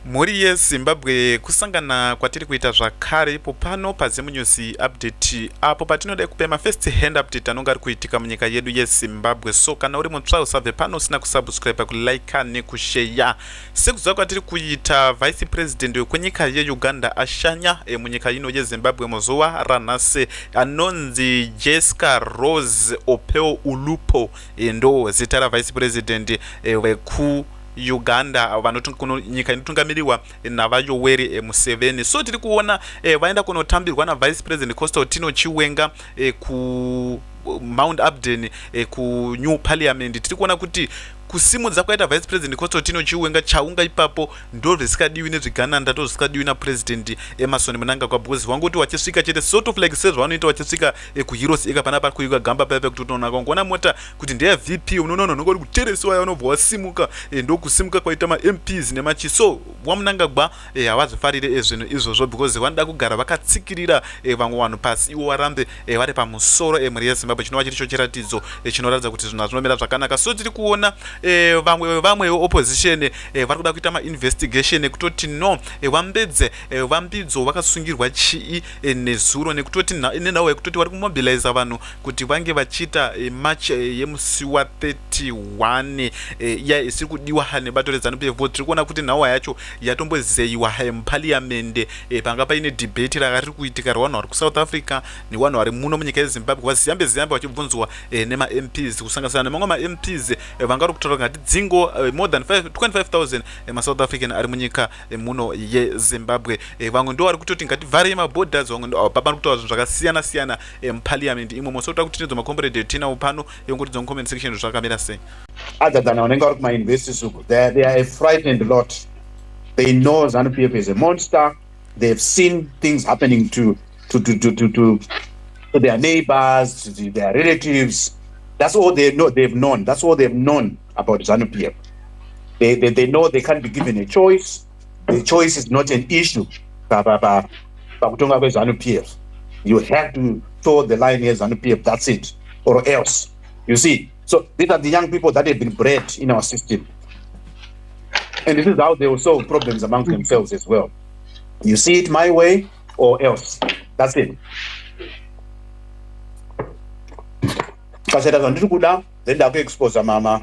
Muri yeZimbabwe kusangana kwatiri kuita zvakare ipo pano paZemunyusi update apo patinoda kupa first hand update anonga ari kuitika munyika yedu yeZimbabwe. So kana uri mutsva usabve pano usina kusubscribe, kulike nekushare. Sekuziva kwatiri kuita vice president wekwenyika yeUganda ashanya munyika ino yeZimbabwe muzuva ranhasi anonzi Jessica Alupo ndo zita ravice president weku Uganda nyika inotungamiriwa navaYoweri Museveni. So tiri kuona vaenda kunotambirwa na vice president Chiwenga ku Mount Abden ku New Parliament. Tiri kuona kuti kusimudza kwaita vice president Chiwenga chaunga ipapo ndo zvisikadiwi nezvigananda to zvisikadiwi na president Emerson Mnangagwa because wangoti wachisvika chete sort of like says vanoita wachisvika kuHeroes ika pana kuika gamba pepe kuti unoona kwangona mota kuti ndiye VP unoona nongori kuteresiwa yanobva wasimuka ndo kusimuka kwaita ma MPs nemachi. So waMnangagwa havazifarire zvinhu izvozvo because vanoda kugara vakatsikirira vamwe vanhu pasi ivo varambe vari pamusoro mhuri yeZimbabwe. Chinova chiri cho chiratidzo chinoratidza kuti zvinhu zvinomira zvakanaka. So tiri kuona vamwe opposition vari kuda kuita investigation kutoti no vambidzo vakasungirwa chii nezuro nekutoti nenhau yekutoti vari kumobilize vanhu kuti vange vachiita march yemusi wa31 iya isiri kudiwa nebato reZANU-PF. Tiri kuona kuti nhau yacho yatombozeyiwa muparliament panga paine debate rakari kuitika revanhu vari kuSouth Africa nevanhu vari muno munyika yeZimbabwe vaziyambe vachibvunzwa nema-MPs kusanganisira nemamwe ma-MPs vangari kutaura ngati dzingo more than 25,000 maSouth African ari munyika muno yeZimbabwe. Vamwe ndo vari kutoti ngativhare maborders, vamwe ndo pari kutaura zvinhu zvakasiyana siyana muparliament imomo. So toda kuti tinedzo makomboredi tinawo pano yongoti comment section zvakamira sei. Other than vanenge vari kumauniversities uku, they are a frightened lot. They know ZANU-PF is a monster. They've seen things happening to their neighbors, to their relatives. That's all they know. They've known. That's all they've known about ZANU-PF. They know they can't be given a choice. The choice is not an issue. ZANU-PF. You have to toe the line here, ZANU-PF. That's it, or else. You see. So these are the young people that have been bred in our system, and this is how they will solve problems amongst themselves as well. You see it my way or else. That's it. Then they'll expose my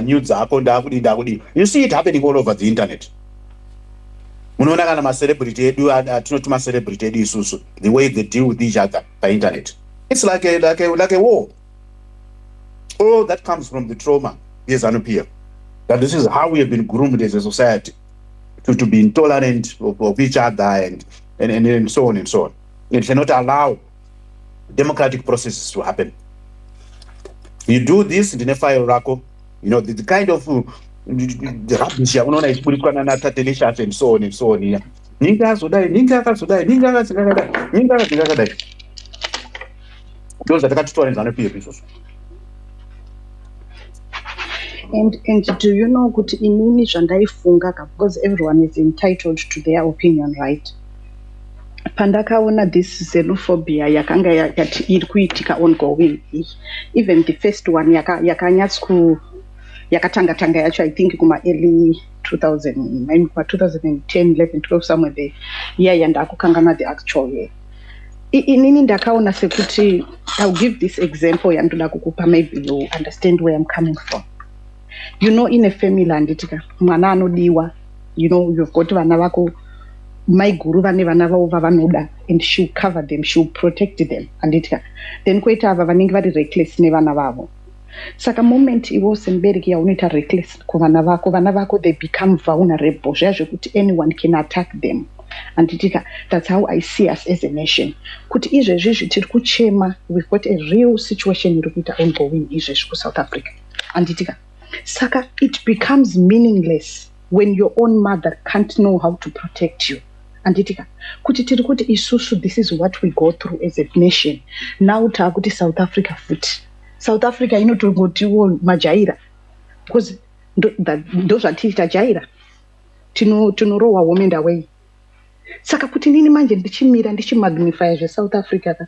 news. You see it happening all over the internet. Unoona kana ma-celebrity edu tinoti ma-celebrity edu isusu, the way they deal with each other by internet, it's like a war. All that comes from the trauma. Yes, ZANU-PF. That this is how we have been groomed as a society to be intolerant of each other and so on and so on. It cannot allow democratic processes to happen. You do this in a fire rako, you know, the kind of the rubbish and so on and so on. Those are the stories on the people. And do you know kuti inini zvandaifunga, because everyone is entitled to their opinion, right? Pandakaona this xenophobia yakanga yakati iri kuitika ongoing, even the first one yakatanga yacho, I think kuma early 2010, 11, 12 somewhere there, ndakukangana the actual year. Inini ndakaona sekuti, I'll give this example yandoda kukupa, maybe you understand where I'm coming from. You know, in a family anditika mwana anodiwa, you know, you've got vana vako my guru vane vana vavo vavanoda, and she'll cover them, she'll protect them anditika. Then koita ava vanenge vari reckless nevana vavo. Saka moment ivo sembereki unoita reckless kuvana vako, they become vulnerable zvekuti anyone can attack them anditika. That's how I see us as a nation. Kuti izvezvi tiri kuchema, we've got a real situation iri kuita ongoing izvezvi kuSouth Africa anditika. Saka it becomes meaningless when your own mother can't know how to protect you anditika. Kuti tiri kuti isusu, this is what we go through as a nation. Now taakuti South Africa futi, South Africa inotogotiwo majaira, because ndo zvatiri tajaira, tinorowa women away. Saka kuti nini manje ndichimagnify zve South Africa ka,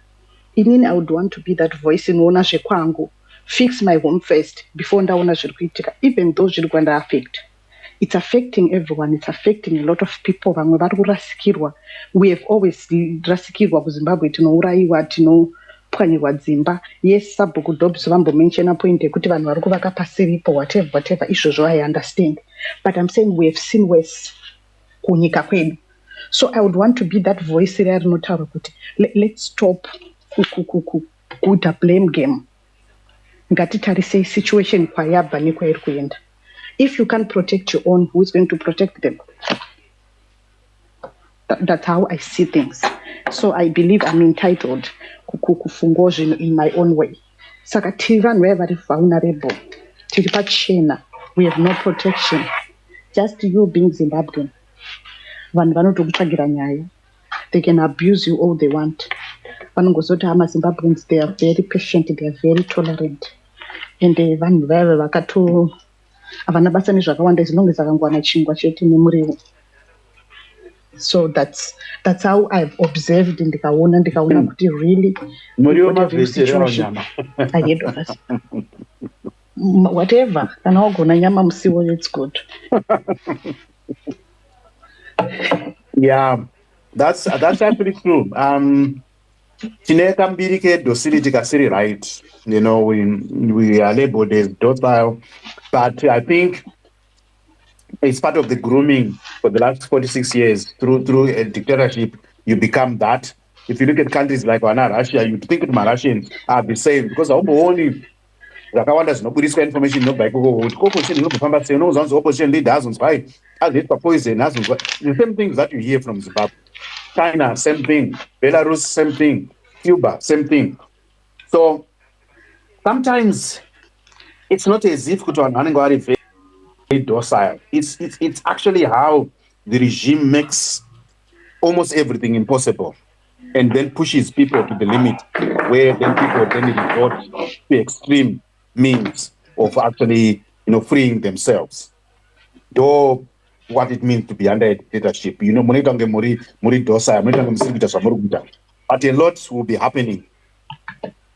inini I would want to be that voice inoona zvekwangu fix my home first before ndaona zviri kuitika, even though zviri kwanda affect. It's affecting everyone. It's affecting a lot of people. Vamwe vari kurasikirwa. We have always rasikirwa kuZimbabwe, tinouraiwa, tinopwanyirwa dzimba. Yes, sabhuku dobs vambomenshena point yekuti vanhu vari kuvaka pasiripo, whatever. Izvozvo I understand. But I'm saying we have seen worse kunyika kwedu. So I would want to be that voice riya rinotaura kuti let's stop kuita blame game. Ngatitarise situation kwayabva nekwairi kuenda. If you can't protect your own, who is going to protect them? That's how I see things. So I believe I'm entitled kufunga in my own way. Saka tiri vanhu vaya vari vulnerable. Tiri pachena. We have no protection. Just you being Zimbabwean. Vanhu vanotokutsvagira nyaya. They can abuse you all they want. Vanongozoti Zimbabweans, they are very patient, they are very tolerant. And vanhu vaya vakato havana basa nezvakawanda as long as akangwana chingwa chete nemuriwo. So that's how I've observed ndikaona kuti really whatever situation ahead of us. Whatever, kana wagona nyama musiwo, it's good. Yeah, that's actually true. Tine kambiri kedhosiri tikasiri right. We are labeled as docile, but I think it's part of the grooming for the last 46 years. Through a dictatorship, you become that. If you look at countries like Russia, you think that Russians are the same because only Rakawanda zvinobudiswa information inobva ikoko opposition inobva sei unozvanzi opposition leader azonzwai azoitwa poison azonzwa the same things that you hear from Zimbabwe. China, same thing. Belarus, same thing. Cuba, same thing. So sometimes it's not as if Kutuan is very docile. It's actually how the regime makes almost everything impossible and then pushes people to the limit where then people then resort to extreme means of actually freeing themselves. Though what it means to be under a dictatorship. Muri docile, but a lot will be happening.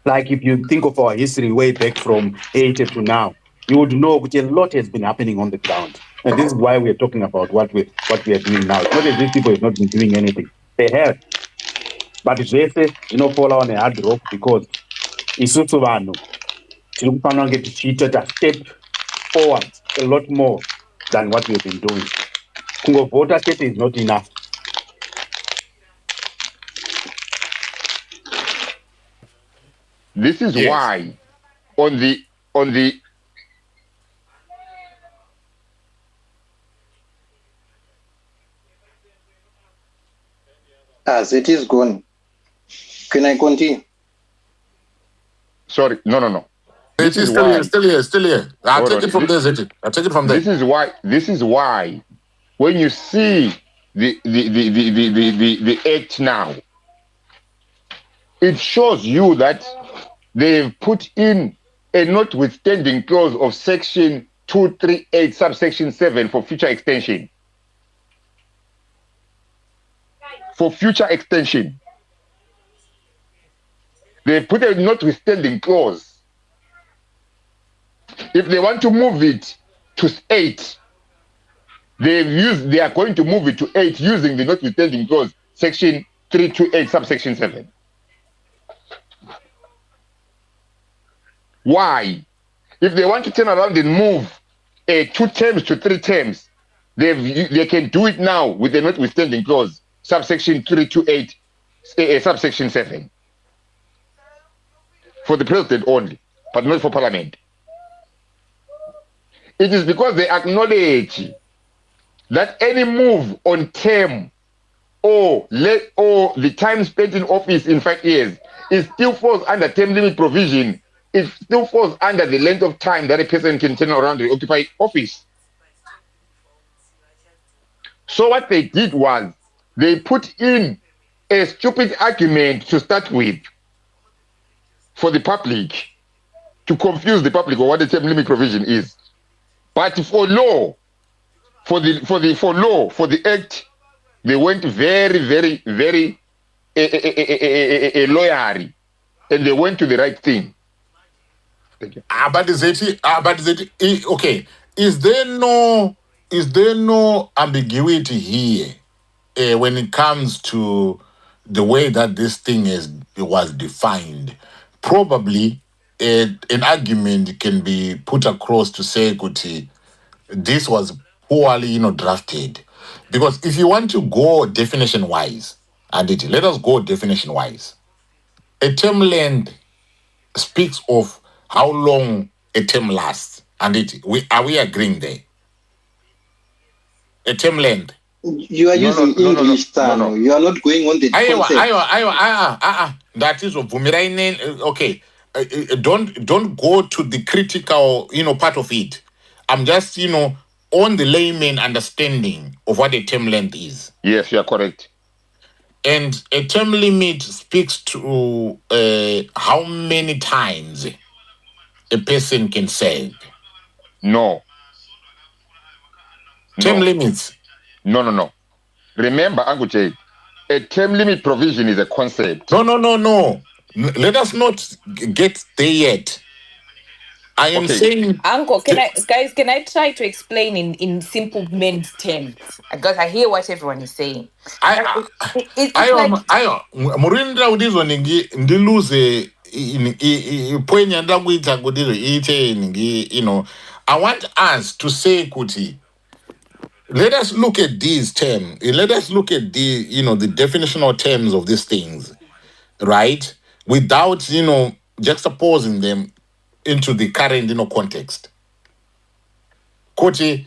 Like if you think of our history way back from 80 to now, you would know that a lot has been happening on the ground. And this is why we're talking about what we are doing now. It's not as if people have not been doing anything. They have. But they say, fall on a hard rock because it's also a step forward a lot more than what we've been doing. Voter state is not enough. This is why on the as it is gone. Can I continue? Sorry, no. It is still here. I'll take it from there, Zeti. I'll take it from there. This is why when you see the act now, it shows you that they've put in a notwithstanding clause of section 238 subsection 7 for future extension. For future extension. They put a notwithstanding clause. If they want to move it to 8, they are going to move it to 8 using the notwithstanding clause, section 328, subsection 7. Why? If they want to turn around and move 2 terms to 3 terms, they can do it now with the notwithstanding clause, subsection 328, subsection 7. For the president only, but not for parliament. It is because they acknowledge that any move on term or the time spent in office in 5 years, it still falls under term limit provision. It still falls under the length of time that a person can turn around and occupy office. So what they did was they put in a stupid argument to start with for the public, to confuse the public on what the term limit provision is. But for law, for the act, they went very, very, very loyally, and they went to the right thing. Thank you. But is it okay? Is there no ambiguity here when it comes to the way that this thing was defined? Probably an argument can be put across to say, Kuti, this was poorly, drafted. Because if you want to go definition wise, let us go definition wise. A term length speaks of how long a term lasts. Are we agreeing there? A term length. You are using English, Tano. You are not going on the concept. That is okay. Don't go to the critical, part of it. I'm just, on the layman understanding of what a term length is. Yes, you are correct. And a term limit speaks to how many times a person can serve. No. Term limits. No. Remember, Uncle Jay, a term limit provision is a concept. No. Let us not get there yet. I am saying, Uncle, can I try to explain in simple men's terms? Because I hear what everyone is saying. Murinda udizo ndiluze pwenya ndakuita kudizo I want us to say, Kuti, let us look at these terms. Let us look at the definitional terms of these things, right? Without, juxtaposing them into the current, context. Kuti,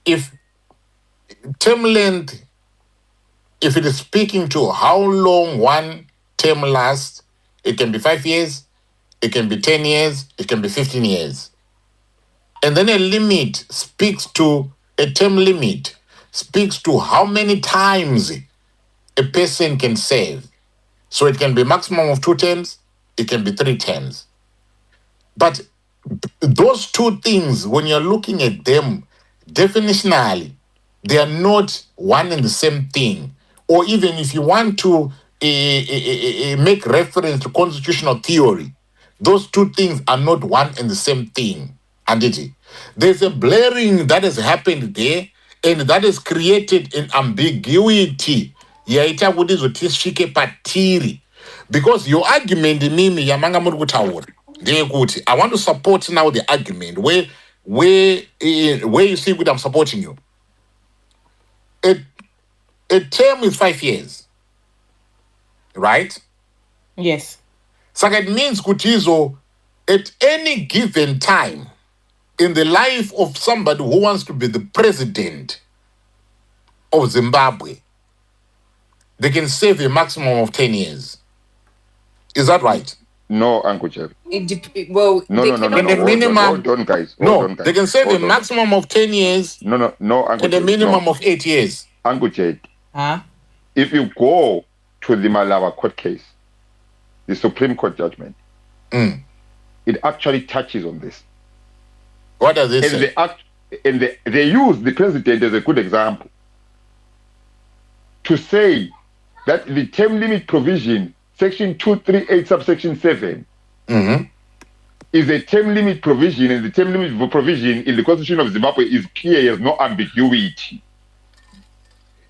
if term length, if it is speaking to how long one term lasts, it can be 5 years, it can be 10 years, it can be 15 years. And then a limit speaks to, a term limit speaks to how many times a person can serve. So it can be maximum of 2 terms, it can be 3 terms. But those two things, when you're looking at them definitionally, they are not one and the same thing. Or even if you want to make reference to constitutional theory, those two things are not one and the same thing. There's a blurring that has happened there, and that has created an ambiguity. Because your argument, Mimi, I want to support now the argument where you see what I'm supporting you. A term is 5 years, right? Yes. So it means, Kutizo, at any given time in the life of somebody who wants to be the president of Zimbabwe, they can serve a maximum of 10 years. Is that right? No, Uncle Jeff. No. The minimum. Hold on, guys. They can serve a maximum of 10 years. No, Uncle and a minimum of 8 years. Uncle Jade. Huh? If you go to the Malawi court case, the Supreme Court judgment, it actually touches on this. What does it say? They use the president as a good example to say that the term limit provision, section 238, subsection 7, is a term limit provision, and the term limit provision in the Constitution of Zimbabwe is clear, has no ambiguity.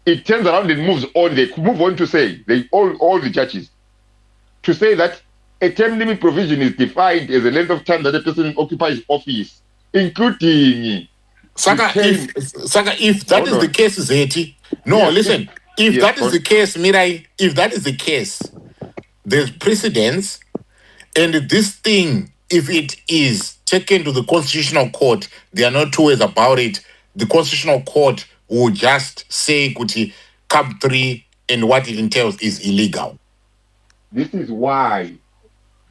It turns around and moves on. They move on to say, all the judges, to say that a term limit provision is defined as the length of time that a person occupies office, including... Saka, if that is the case, Zeti. No, yes, listen. If that is the case, Mirai, if that is the case, there's precedence, and this thing, if it is taken to the Constitutional Court, there are no two ways about it. The Constitutional Court will just say, Kuti, Cap 3 and what it entails is illegal. This is why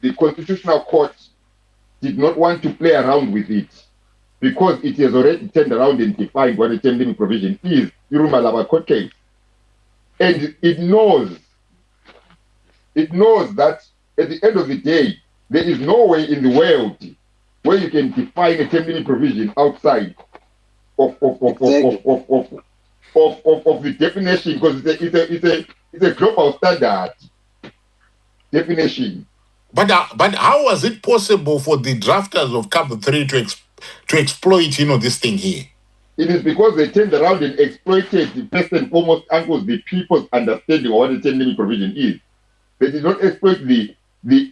the Constitutional Court did not want to play around with it, because it has already turned around and defined what a term limit provision is, Malaba court case. And it knows that at the end of the day, there is no way in the world where you can define a term limit provision outside of the definition, because it's a global standard definition But how was it possible for the drafters of CAP 3 to exploit, this thing here? It is because they turned around and exploited first and foremost, uncles, the people's understanding of what the term limit provision is. They did not exploit the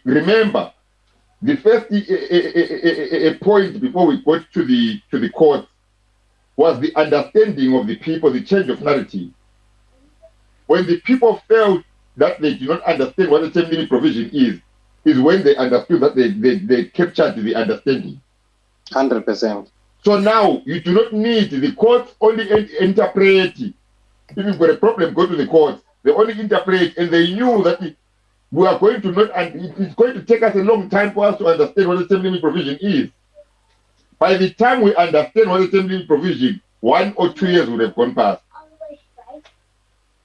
remember, the first a point before we got to the court was the understanding of the people, the change of narrative. When the people felt that they do not understand what the term limit provision is when they understood that they captured the understanding. 100%. So now you do not need the courts only interpret. If you've got a problem, go to the courts. They only interpret, and they knew that we are going to not, and it's going to take us a long time for us to understand what the term limit provision is. By the time we understand what the term limit provision, 1 or 2 years would have gone past.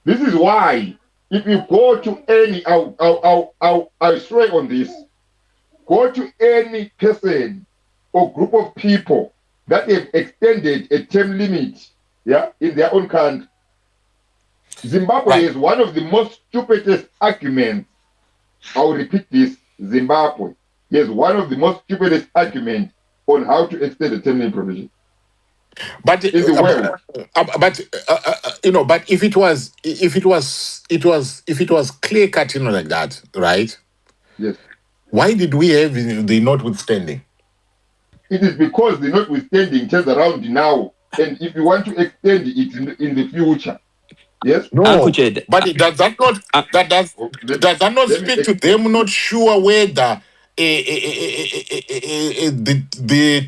This is why, if you go to any, I'll swear on this, go to any person or group of people that have extended a term limit, in their own country. Zimbabwe is one of the most stupidest arguments. I will repeat this: Zimbabwe is one of the most stupidest arguments on how to extend the term limit provision. But in the world. But if it was clear cut, like that, right? Yes. Why did we have the notwithstanding? It is because the notwithstanding turns around now, and if you want to extend it in the future, yes. No, but does that not speak to them not sure whether the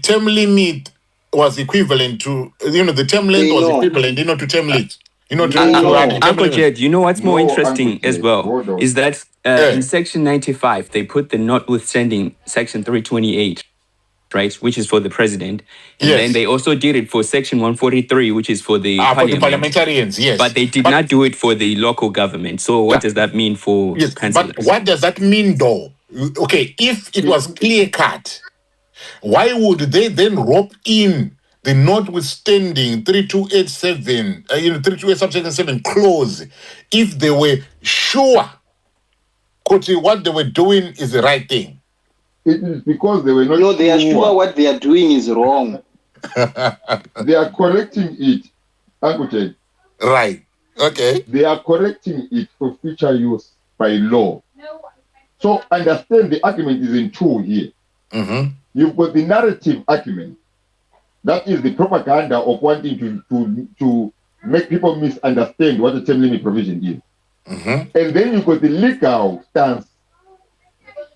term limit was equivalent to the term length was equivalent to term limit. Uncle Jed, you know what's more interesting as well is that in section 95 they put the notwithstanding section 328, right, which is for the president, and then they also did it for section 143, which is for the parliamentarians. Yes, but they did not do it for the local government. So what does that mean for councillors? But what does that mean though? Okay, if it was clear cut, why would they then rope in the notwithstanding 3287, 328 subsection 7 clause if they were sure what they were doing is the right thing? It is because they were not. No, they are sure what they are doing is wrong. They are correcting it, Uncle Jed. Right. Okay. They are correcting it for future use by law. So understand the argument is in two here. Mm-hmm. You've got the narrative argument. That is the propaganda of wanting to make people misunderstand what the term limit provision is. Mm-hmm. And then you've got the legal stance,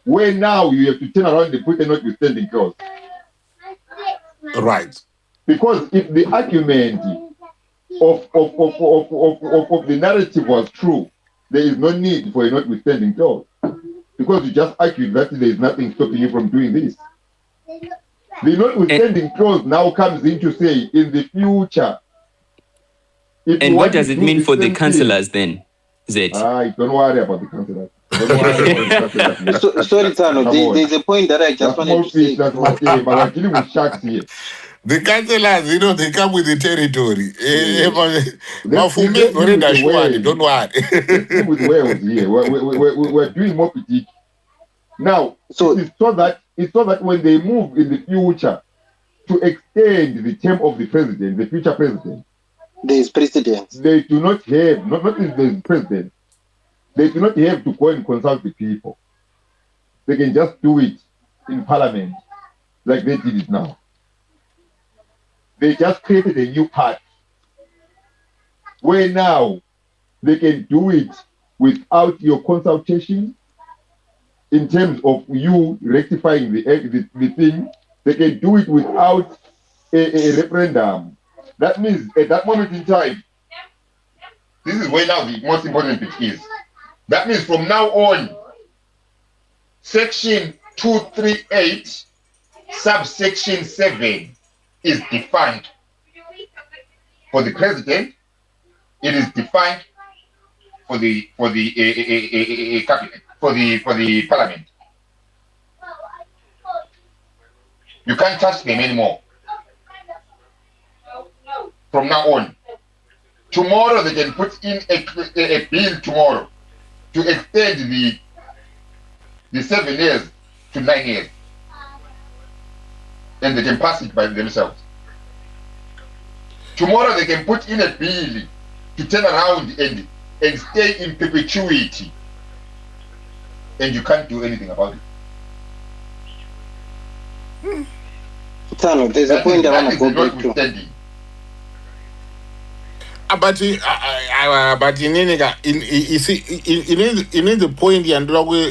where now you have to turn around and put a notwithstanding clause. Right. Because if the argument of the narrative was true, there is no need for a notwithstanding clause. Because you just argued that there is nothing stopping you from doing this. The notwithstanding clause now comes in to say, in the future. And what does it mean for the councillors then, Zed? Don't worry about the councillors. Sorry, Tano, there's a point that I just wanted to say. But we're dealing with sharks here. The councillors, they come with the territory. Don't worry. Let's deal with whales here. We're doing more critique. Now, it's so that when they move in the future to extend the term of the president, the future president, there is precedent. They do not have, not the president, they do not have to go and consult the people. They can just do it in parliament like they did it now. They just created a new part where now they can do it without your consultation. In terms of you rectifying the thing, they can do it without a referendum. That means at that moment in time, this is where now the most important bit is. That means from now on, section 238, subsection 7 is defined for the president. It is defined for the cabinet. For the parliament. You can't touch them anymore. From now on. Tomorrow they can put in a bill tomorrow to extend the 7 years to 9 years. And they can pass it by themselves. Tomorrow they can put in a bill to turn around and stay in perpetuity. And you can't do anything about it. Tano, there's a point I want to go back to. But in the point,